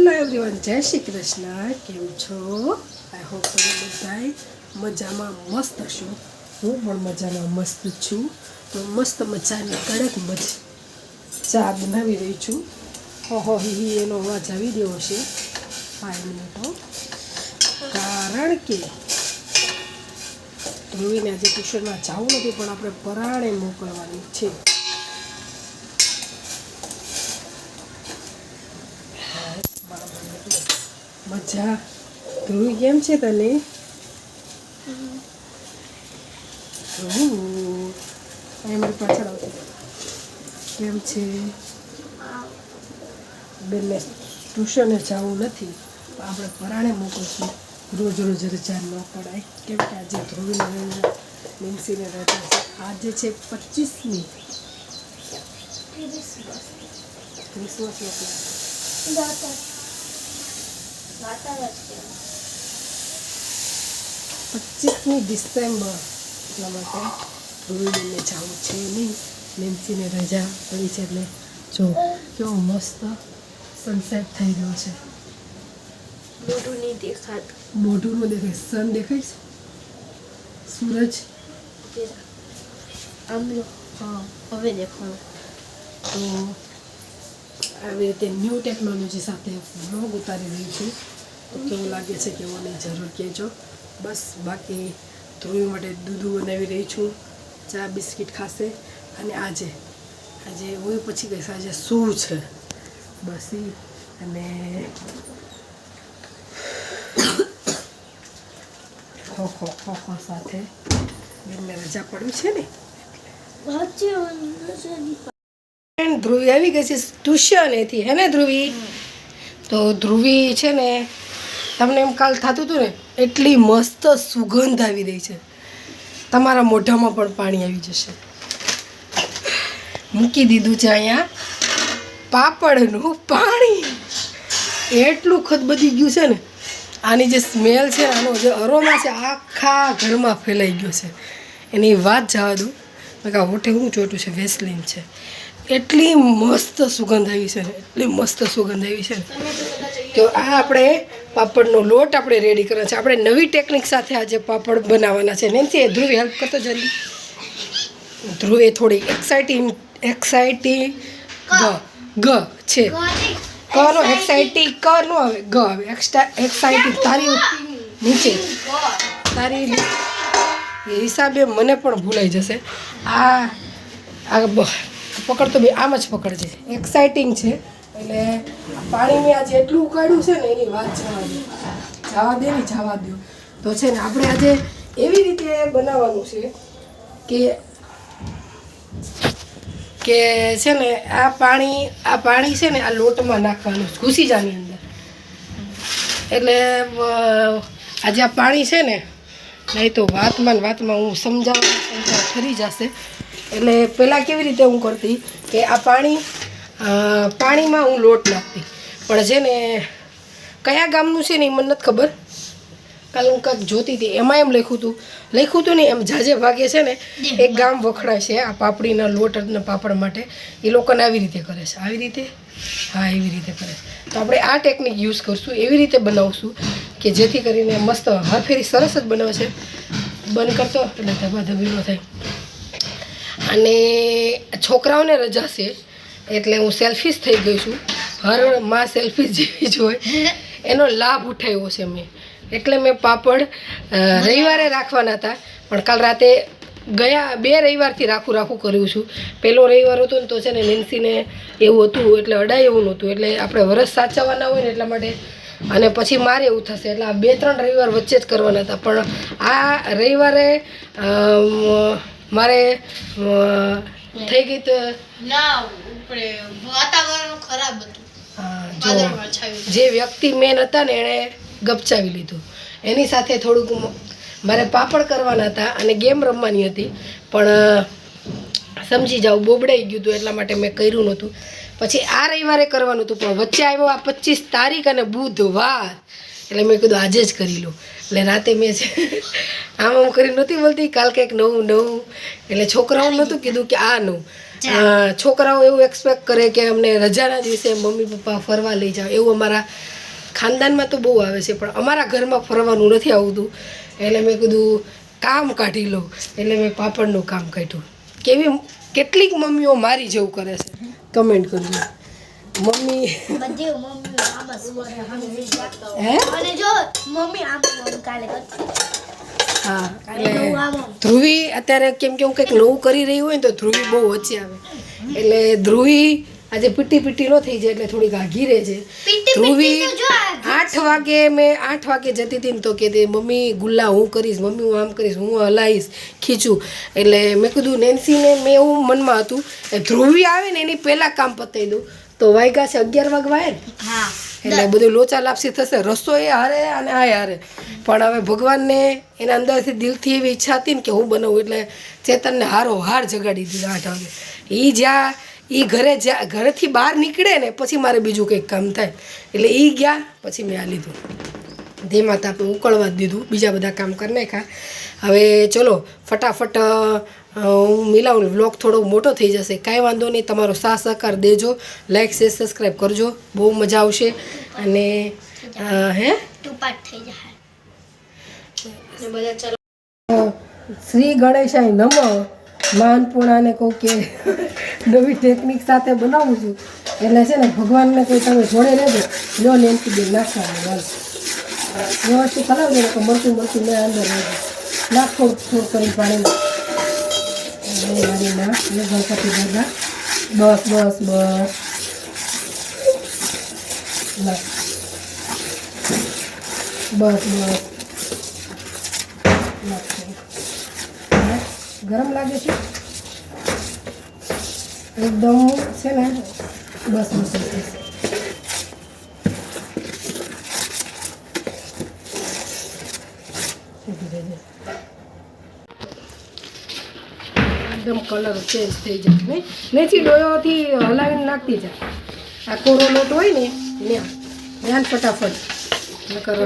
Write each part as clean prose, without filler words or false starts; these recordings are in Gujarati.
હેલો એવરીવન, જય શ્રી કૃષ્ણ. કેમ છો? આઈ હોપ તમે બધાય મજામાં મસ્ત હશો. હું પણ મજામાં મસ્ત છું. તો મસ્ત મજાની કડક ચા બનાવી રહી છું. હો હી એનો અવાજ આવી રહ્યો છે 5 મિનિટો, કારણ કે ધ્રુવીને આજે ટ્યુશનમાં જવું નથી, પણ આપણે પરાણે મોકલવાની છે. મજા. ધ્રુવી કેમ છે તને? અહીં મારી પાછળ આવતી કેમ છે? બેનને ટ્યુશને જવું નથી, આપણે પરાણે મોકલશું. રોજ રોજ રજા ન પડાય, કેમ કે આજે ધ્રુવીને નિમસીને રજા છે. આજે છે 25મી ક્રિસમસ. 25મી ડિસેમ્બર, એટલા માટે ધ્રુવીને જવું છે નહીં. નિમસીને રજા પડી છે એટલે જો કેવો મસ્ત સનસેટ થઈ રહ્યો છે. મોઢું નહીં દેખાતું. મોઢું ન દેખાય, સન દેખાય છે, સૂરજ. હા, હવે દેખાણું. તો આવી રીતે ન્યૂ ટેકનોલોજી સાથે વ્લોગ ઉતારી રહી છું. તો કેવું લાગે છે કેવું નહીં જરૂર કહેજો. બસ બાકી ધ્રુવી માટે દૂધ બનાવી રહી છું, ચા બિસ્કિટ ખાશે. અને આજે હોય પછી કહીશ આજે શું છે બસ એ. અને ખો સાથે બેનને રજા પડવી છે ને. ધ્રુવી આવી ગઈ છે ટ્યુશનેથી, હે ને ધ્રુવી? તો ધ્રુવી છે ને, તમને એમ કાલ થતું હતું ને, એટલી મસ્ત સુગંધ આવી રહી છે, તમારા મોઢામાં પણ પાણી આવી જશે. મૂકી દીધું છે અહીંયા પાપડનું પાણી. એટલું ખદબદી ગયું છે ને, આની જે સ્મેલ છે, આનો જે અરોમા છે, આખા ઘરમાં ફેલાઈ ગયો છે. એની વાત જવા દઉં. મેં કહા હોઠે હું ચોટ્યું છે, વેસલીન છે. એટલી મસ્ત સુગંધ આવી છે ને, એટલી મસ્ત સુગંધ આવી છે ને. તો આ આપણે પાપડનો લોટ આપણે રેડી કરવાનો છે. આપણે નવી ટેકનિક સાથે આજે પાપડ બનાવવાના છે. નેન્સી, ધ્રુવી હેલ્પ કરતો જલ્દી. ધ્રુવે થોડી એક્સાઇટિંગ ગ છે. કનો એક્સાઇટિંગ ક નો આવે, ગ આવે. એક્સાઇટિંગ તારી નીચે તારી હિસાબે મને પણ ભૂલાઈ જશે. આ પકડતો બે આમ જ પકડજે. એક્સાઇટિંગ છે એટલે પાણી મેં આજે એટલું ઉકાળ્યું છે ને, એની વાત જવા દો. તો છે ને આપણે આજે એવી રીતે બનાવવાનું છે કે છે ને આ પાણી છે ને આ લોટમાં નાખવાનું, ઘૂસી જાની અંદર. એટલે આજે આ પાણી છે ને, નહીં તો વાતમાં હું સમજાવવા ફરી જશે. એટલે પહેલાં કેવી રીતે હું કરતી કે આ પાણીમાં હું લોટ નાખતી, પણ છે ને કયા ગામનું છે ને એ મને નથી ખબર. કાલે હું કાંઈક જોતી હતી, એમાં એમ લખ્યું હતું ને, એમ જાજે ભાગે છે ને એક ગામ વખણાય છે આ પાપડીના લોટ અને પાપડ માટે. એ લોકોને આવી રીતે કરે છે. આવી રીતે, હા, એવી રીતે કરે છે. તો આપણે આ ટેકનિક યુઝ કરશું, એવી રીતે બનાવશું કે જેથી કરીને મસ્ત હરફેરી સરસ જ બનાવે છે. બંધ કરતો એટલે ધબાધબીનો થાય. અને છોકરાઓને રજા છે એટલે હું સેલ્ફીશ થઈ ગઈ છું. હર માં સેલ્ફી જેવી જ હોય, એનો લાભ ઉઠાવ્યો છે મેં. એટલે મેં પાપડ રવિવારે રાખવાના હતા, પણ કાલ રાતે ગયા 2 રવિવારથી રાખું કર્યું છું. પહેલો રવિવાર હતો ને તો છે ને નેન્સીને એવું હતું, એટલે અડાય એવું નહોતું, એટલે આપણે વરસ સાચવવાના હોય ને એટલા માટે. અને પછી મારે એવું થશે, એટલે આ 2-3 રવિવાર વચ્ચે જ કરવાના હતા. પણ આ રવિવારે મારે થઈ ગઈ તો વાતાવરણ ખરાબ હતું. જે વ્યક્તિ મેન હતા ને એણે ગપચાવી લીધું. એની સાથે થોડુંક મારે પાપડ કરવાના હતા અને ગેમ રમવાની હતી, પણ સમજી જાઓ બોબડાઈ ગયું હતું, એટલા માટે મેં કર્યું નહોતું. પછી આ રવિવારે કરવાનું હતું, પણ વચ્ચે આવ્યો આ 25 તારીખ અને બુધવાર, એટલે મેં કીધું આજે જ કરી લો. એટલે રાતે મેં આમ કરી નહોતી બોલતી, કાલ કંઈક નવું. એટલે છોકરાઓને નહોતું કીધું કે આ નવું. છોકરાઓ એવું એક્સપેક્ટ કરે કે અમને રજાના દિવસે મમ્મી પપ્પા ફરવા લઈ જાઓ, એવું અમારા ખાનદાનમાં તો બહુ આવે છે પણ અમારા ઘરમાં ફરવાનું નથી આવતું એટલે મેં કીધું કામ કાઢી લઉં એટલે મેં પાપડનું કામ કાઢ્યું. કેટલીક મમ્મીઓ મારી જેવું કરે છે કમેન્ટ કરજો. મમ્મી બધી મમ્મી આમ જ હે અને જો મમ્મી આમ કાલે કરતી હા એટલે ધ્રુવી અત્યારે કેમ કે હું કંઈક નવું કરી રહી હોય ને તો ધ્રુવી બહુ વચ્ચે આવે એટલે ધ્રુવી આજે પીટી ન થઈ જાય એટલે થોડીક આઘી રહે છે. ધ્રુવી 8 વાગે જતી હતી ને તો કહેતી મમ્મી ગુલ્લા હું કરીશ, મમ્મી હું આમ કરીશ, હું હલાવીશ ખીચું. એટલે મેં કીધું નેન્સીને મેં એવું મનમાં હતું ધ્રુવી આવે ને એની પહેલાં કામ પતાવી દઉં તો વાગ્યા છે 11 વાગવા ને હા એટલે બધું લોચા લાપસી થશે. રસોઈ હારે અને આ હારે પણ હવે ભગવાનને એના અંદરથી દિલથી એવી ઈચ્છા હતી ને કે હું બનાવું એટલે ચેતનને હાર જગાડી દીધા 8 વાગે. એ ઘરેથી બહાર નીકળે ને પછી મારે બીજું કંઈક કામ થાય એટલે એ ગયા પછી મેં આ લીધું ધીમા તાપે ઉકળવા જ દીધું, બીજા બધા કામ કરી નાખ્યા. હવે ચલો ફટાફટ હું મિલાવું, વ્લોગ થોડો મોટો થઈ જશે, કાંઈ વાંધો નહીં. તમારો સાથ સહકાર દેજો, લાઈક શેર સબસ્ક્રાઈબ કરજો, બહુ મજા આવશે. અને હે ટુપાટ થઈ જાય ને બધા ચલો શ્રી ગણેશાય નમઃ. માનપૂર્ણાને કહું કે નવી ટેકનિક સાથે બનાવું છું એટલે છે ને ભગવાનને કોઈ તમે જોડે રહેજો લો નેમકી દે નાખવાનું વ્યવસ્થિત હલાવજો ને તો મળતું મેં અંદર રહેજો નાખ થોડું કરી પાણીમાં નાખ ગણપતિ દાદા બસ ગરમ લાગે છે એકદમ છે ને બસ એકદમ કલર ચેન્જ થઈ જાય નહીં નેચી ડોયોથી હલાવીને નાખતી જાય. આ કોરો લોટ હોય ને ત્યાં ફટાફટ નકર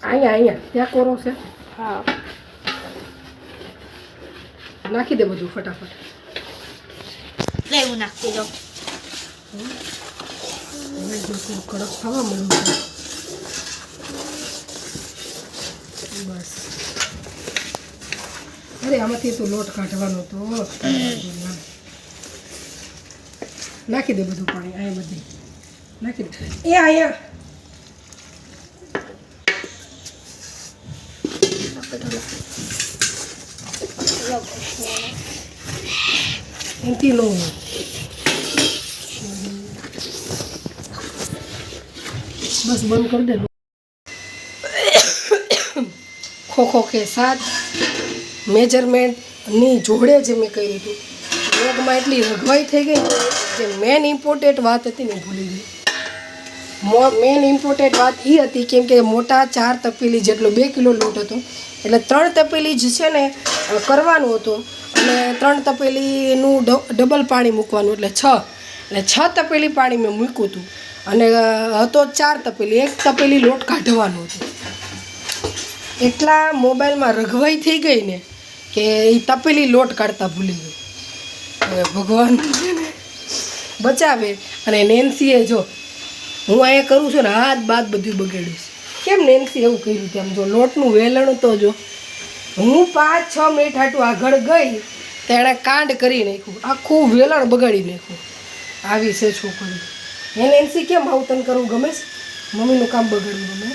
અહીંયા ત્યાં કોરો છે હા નાખી દે બધું ફટાફટ. લે હું નાખી દઉં કડક થવા મળ્યું બસ. અરે આમાંથી તો લોટ કાઢવાનો તો નાખી દે બધું પાણી અહીંયા બધી નાખી દે એ અહીંયા એમથી લો બસ બંધ કરી દે. ખોખો કે સાથ મેજરમેન્ટની જોડે જે મેં કર્યું હતું લોગમાં એટલી રઘવાઈ થઈ ગઈ જે મેન ઇમ્પોર્ટન્ટ વાત હતી ને ભૂલી ગઈ. મેન ઇમ્પોર્ટન્ટ વાત એ હતી કેમ કે મોટા 4 તપેલી જેટલો 2 કિલો લોટ હતો એટલે 3 તપેલી જ છે ને કરવાનું હતું અને 3 તપેલીનું ડબલ પાણી મૂકવાનું એટલે 6 તપેલી પાણી મેં મૂક્યું હતું અને હતો 4 તપેલી, 1 તપેલી લોટ કાઢવાનું હતું. એટલા મોબાઈલમાં રઘવાઈ થઈ ગઈ ને કે એ તપેલી લોટ કાઢતા ભૂલી ગઈ. હવે ભગવાન બચાવે. અને નેન્સીએ જો હું અહીંયા કરું છું ને હાથ બાદ બધું બગાડ્યું છે. કેમ નેન્સી એવું કર્યું તેમ જો લોટનું વેલણ તો જો હું 5-6 મિનિટ હાટું આગળ ગઈ તેણે કાંડ કરી નાખ્યું, આખું વેલણ બગાડી નાખ્યું. આવી છે છોકરી. હે નેન્સી કેમ આવું તને કરવું ગમે છે? મમ્મીનું કામ બગાડવું ગમે?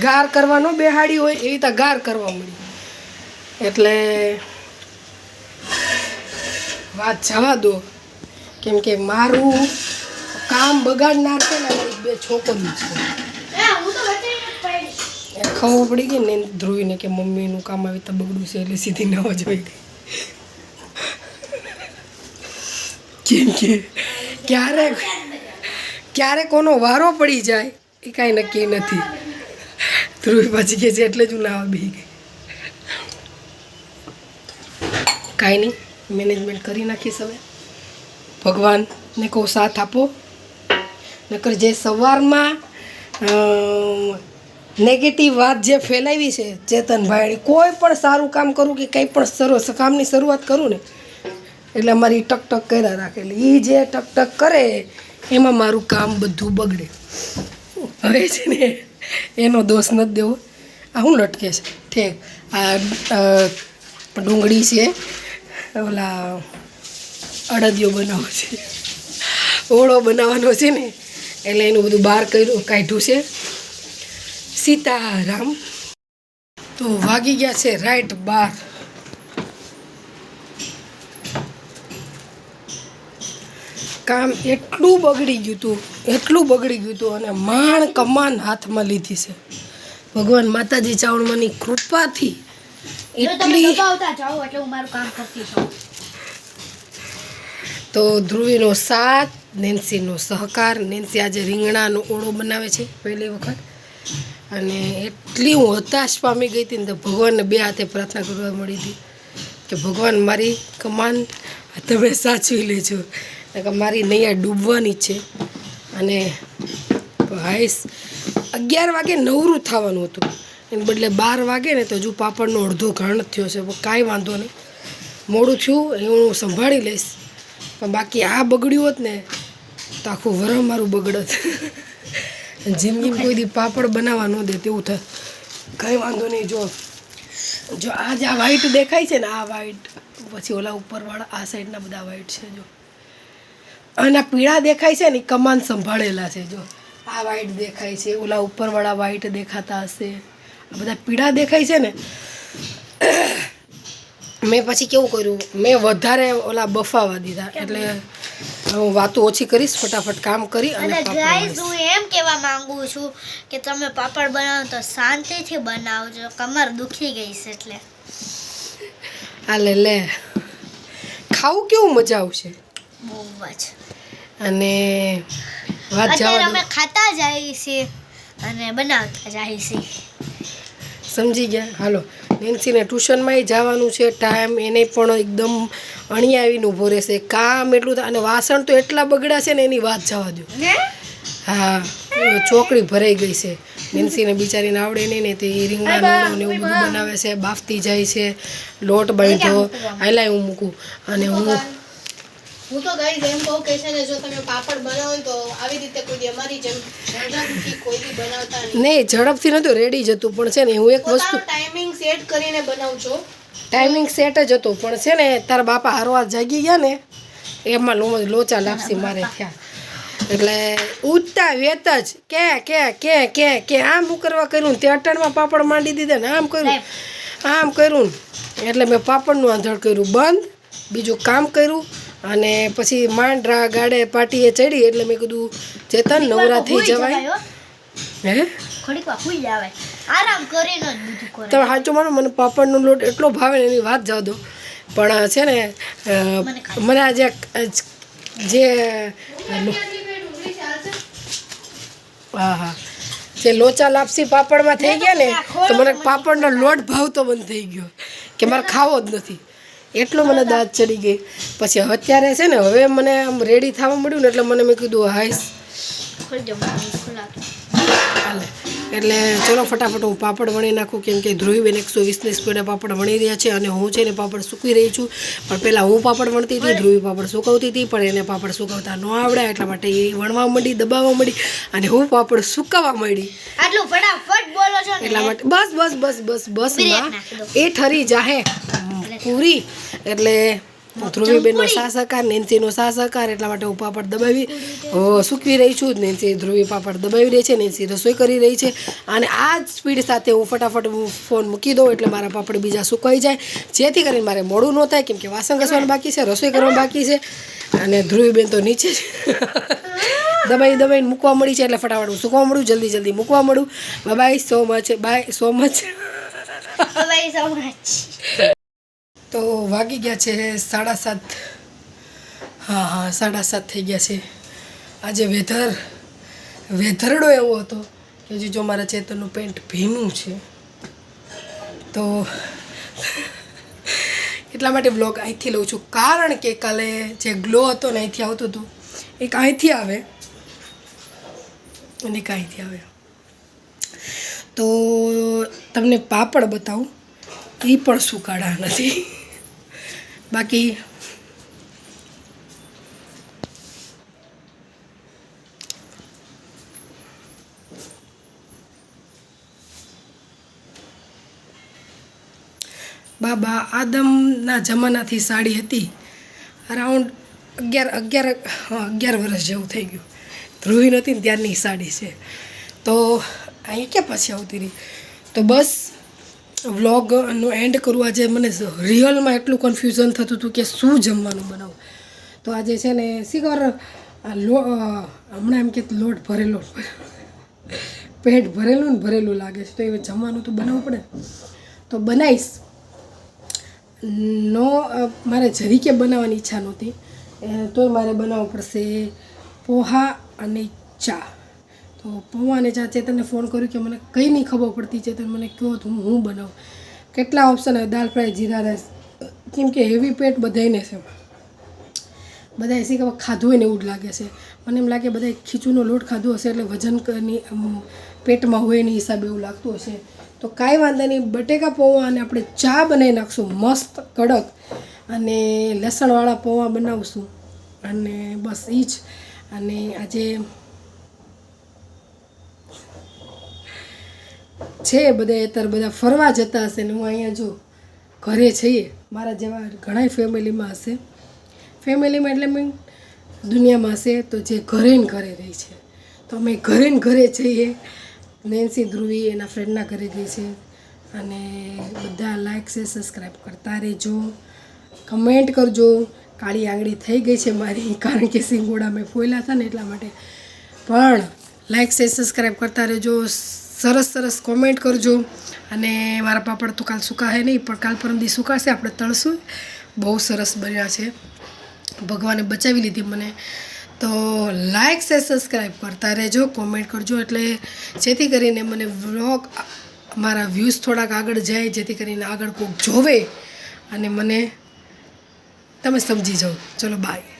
ગાર કરવાનો બેહાડી હોય એવી રીતે ગાર કરવા મળી એટલે વાત જવા દો. કેમ કે મારું કામ બગાડનાર છે ને 2 છોકરીઓ છે. ખબર પડી ગઈ ને ધ્રુવીને કે મમ્મીનું કામ આવી રીતે બગડ્યું છે એટલે સીધી ન જ હોય ગઈ. કેમ કે ક્યારે કોનો વારો પડી જાય એ કાંઈ નક્કી નથી. ધ્રુવી પછી કે છે એટલે જ હું નાવા બેસી ગઈ. કાંઈ નહીં મેનેજમેન્ટ કરી નાખીશ. હવે ભગવાનને કહો સાથ આપો નકર જે સવારમાં નેગેટિવ વાત જે ફેલાવી છે ચેતનભાઈ, કોઈ પણ સારું કામ કરું કે કંઈ પણ કામની શરૂઆત કરું ને એટલે અમારી ટક કર્યા રાખેલી. એ જે ટક કરે એમાં મારું કામ બધું બગડે. હવે છે ને એનો દોષ નથી દેવો. આ હું લટકે છે ઠીક. આ ડુંગળી છે, ઓલા અડદિયો બનાવવો છે, ઓળો બનાવવાનો છે ને, એટલે એનું બધું બહાર કાઢ્યું છે. સીતારામ. તો વાગી ગયા છે રાઈટ 12. કામ એટલું બગડી ગયું હતું અને માણ કમાન હાથમાં લીધી છે ભગવાન માતાજી ચાવણમાંની કૃપાથી. એટલી તો ધ્રુવીનો સાથ, નેન્સીનો સહકાર. નેન્સી આજે રીંગણાનો ઓળો બનાવે છે પહેલી વખત, અને એટલી હું હતાશ પામી ગઈ હતી ને તો ભગવાનને 2 હાથે પ્રાર્થના કરવા મળી હતી કે ભગવાન મારી કમાન તમે સાચવી લેજો, કે મારી નૈયા ડૂબવાની છે. અને હાઈસ 11 વાગે નવરું થવાનું હતું, એને બદલે 12 વાગે ને તો હજુ પાપડનો અડધો ઘાણ થયો છે. કાંઈ વાંધો નહીં, મોડું થયું એ હું સંભાળી લઈશ. પણ બાકી આ બગડ્યું હોત ને તો આખું વરહ મારું બગડત. જિંદગીમાં કોઈ દી પાપડ બનાવવા ન દે તેવું થાય. કાંઈ વાંધો નહીં. જો આ જે આ વ્હાઈટ દેખાય છે ને, આ વ્હાઈટ, પછી ઓલા ઉપરવાળા આ સાઈડના બધા વ્હાઈટ છે. જો અને પીળા દેખાય છે ને, કમાન સંભાળેલા છે. જો આ વ્હાઈટ દેખાય છે, ઓલા ઉપરવાળા વ્હાઈટ દેખાતા હશે, આ બધા પીળા દેખાય છે ને. મેં પછી કેવું કર્યું, મેં વધારે ઓલા બફાવા દીધા. એટલે હું વાતો ઓછી કરીશ, ફટાફટ કામ કરી અને ગાઈસ હું એમ કહેવા માંગુ છું કે તમે પાપડ બનાવો તો શાંતિથી બનાવજો, કમર દુખી ગઈ છે એટલે. લે ખાવું કેવું મજા આવશે. બહુ જ. અને વાત અત્યારે જવા અમે ખાતા જઈએ છીએ અને બનાવતા જઈએ છીએ. સમજી ગયા. હાલો, નેન્સીને ટ્યુશનમાંય જવાનું છે ટાઈમ, એને પણ એકદમ અણી આવીને ઊભો રહેશે. કામ એટલું અને વાસણ તો એટલા બગડ્યા છે ને એની વાત જવા દો. હા, ચોકડી ભરાઈ ગઈ છે. નેન્સીને બિચારીને આવડે નહીં ને તે રીંગણાનું ને એવું બધું બનાવે છે, બાફતી જાય છે, લોટ બાંધ્યો. હાલાય હું મૂકું. અને હું તો ગાઈસ એમ કહું કે છે ને, જો તમે પાપડ બનાવો ને તો આવી રીતે કોઈ અમારી જેમ ઝડપથી કોઈ બી બનાવતા નહીં. ઝડપથી નહોતું, રેડી જ હતું. પણ છે ને હું એક વસ્તુ ટાઈમિંગ સેટ કરીને બનાવું છું. ટાઈમિંગ સેટ જ હતું, પણ છે ને તારા બાપા હારવાર જાગી ગયા ને એમાં લોચા લાપસી મારે થયા. એટલે ઉઠતા વેત જ કે આમ હું કરવા કર્યું, તે અટાણમાં પાપડ માંડી દીધા ને આમ કર્યું. એટલે મેં પાપડનું આંધળ કર્યું બંધ, બીજું કામ કર્યું. અને પછી માંડરા ગાડે પાટીએ ચડી. એટલે મેં કીધું ચેતન નવરા થઈ જવાય. હે આરામ કરીને જ બધું કરે. તમે સાચું માનો, મને પાપડનો લોટ એટલો ભાવે ને એની વાત જવા દો. પણ છે ને મને આજે જે હા જે લોચા લાપસી પાપડમાં થઈ ગયા ને, તો મને પાપડનો લોટ ભાવતો બંધ થઈ ગયો કે મારે ખાવો જ નથી. એટલો મને દાંત ચડી ગઈ. પછી અત્યારે છે ને હવે મને આમ રેડી થવા મળ્યું ને, એટલે મને મેં કીધું હાઈસ હાલે. એટલે ચલો ફટાફટ હું પાપડ વણી નાખું, કેમ કે ધ્રુવીબેન 120ની સ્પીડે પાપડ વણી રહ્યા છે અને હું છે ને પાપડ સૂકવી રહી છું. પણ પહેલાં હું પાપડ વણતી હતી, ધ્રુવી પાપડ સુકવતી હતી, પણ એને પાપડ સુકવતા ન આવડ્યા. એટલા માટે એ વણવા માંડી, દબાવવા માંડી અને હું પાપડ સુકવવા માંડી. આટલું ફટાફટ બોલો છો એટલા માટે બસ એ ઠરી જાહે પૂરી. એટલે ધ્રુવીબેનનો સહકાર, નેન્સીનો સહકાર. એટલા માટે હું પાપડ દબાવી સૂકવી રહી છું. નેન્સી ધ્રુવી પાપડ દબાવી રહી છે, નેન્સી રસોઈ કરી રહી છે. અને આ જ સ્પીડ સાથે હું ફટાફટ ફોન મૂકી દઉં એટલે મારા પાપડ બીજા સુકાઈ જાય, જેથી કરીને મારે મોડું ન થાય. કેમ કે વાસણ ઘસવાનું બાકી છે, રસોઈ કરવાનું બાકી છે. અને ધ્રુવીબેન તો નીચે જ દબાઈને મૂકવા મળી છે. એટલે ફટાફટ હું સૂકવા મળું, જલ્દી મૂકવા મળું. Bye so much. તો વાગી ગયા છે 7:30. હા 7:30 થઈ ગયા છે. આજે વેધરડો એવો હતો કે જો મારા ચેતનનું પેન્ટ ભીનું છે, તો એટલા માટે બ્લોગ અહીંથી લઉં છું. કારણ કે કાલે જે ગ્લો હતો ને અહીંથી આવતું હતું, એક અહીંથી આવે અને એક અહીંથી આવે. તો તમને પાપડ બતાવું, એ પણ સુકાડા નથી. બાકી બાબા આદમના જમાનાથી સાડી હતી. અરાઉન્ડ 11 વર્ષ જેવું થઈ ગયું. ધ્રુવી નહોતી ને ત્યારની સાડી છે. તો અહીં ક્યાં પછી આવતી રહી. તો બસ વ્લોગનો એન્ડ કરું. આજે મને રિયલમાં એટલું કન્ફ્યુઝન થતું હતું કે શું જમવાનું બનાવું. તો આજે છે ને શીખર હમણાં એમ કે લોટ ભરેલો પેટ ભરેલું ને ભરેલું લાગે છે. તો એ જમવાનું તો બનાવવું પડે. તો બનાવીશ. મારે જરીકે બનાવવાની ઈચ્છા નહોતી, તોય મારે બનાવવું પડશે પોહા અને ચા. તો પૌવા અને ચા. ચેતનને ફોન કર્યો કે મને કંઈ નહીં ખબર પડતી. ચેતન મને કહો તો હું બનાવું. કેટલા ઓપ્શન આવે, દાળ ફ્રાય, જીરા રાઈસ. કેમ કે હેવી પેટ બધાને છે. બધાએ શી ખબર ખાધું હોય ને એવું જ લાગે છે. મને એમ લાગે બધાએ ખીચુનો લોટ ખાધો હશે એટલે વજનની પેટમાં હોય એની હિસાબે એવું લાગતું હશે. તો કાંઈ વાંધો નહીં, બટેકા પૌવા અને આપણે ચા બનાવી નાખશું મસ્ત કડક, અને લસણવાળા પૌવા બનાવશું. અને બસ એ જ. અને આજે છે બધા અત્યારે બધા ફરવા જતા હશે ને હું અહીંયા જો ઘરે છીએ. મારા જેવા ઘણા ફેમિલીમાં હશે. ફેમિલીમાં એટલે મીન દુનિયામાં હશે તો જે ઘરે ને ઘરે રહી છે. તો અમે ઘરે ને ઘરે જઈએ. નેન્સી ધ્રુવી એના ફ્રેન્ડના ઘરે ગઈ છે. અને બધા લાઈક છે, સબસ્ક્રાઈબ કરતા રહેજો, કમેન્ટ કરજો. કાળી આંગળી થઈ ગઈ છે મારી, કારણ કે સિંગોડા મેં ફોયલા હતા ને એટલા માટે. પણ લાઈક છે, સબસ્ક્રાઈબ કરતા રહેજો, સરસ સરસ કોમેન્ટ કરજો. અને મારા પાપડ તો કાલ સુકાશે નહીં, પણ કાલ પરમદી સુકાશે. આપણે તળશું. બહુ સરસ બન્યા છે. ભગવાને બચાવી લીધી મને. તો લાઈક છે, સબસ્ક્રાઈબ કરતા રહેજો, કોમેન્ટ કરજો, એટલે જેથી કરીને મને વ્લોગ મારા વ્યૂઝ થોડાક આગળ જાય, જેથી કરીને આગળ કોઈક જોવે અને મને તમે સમજી જાઓ. ચલો બાય.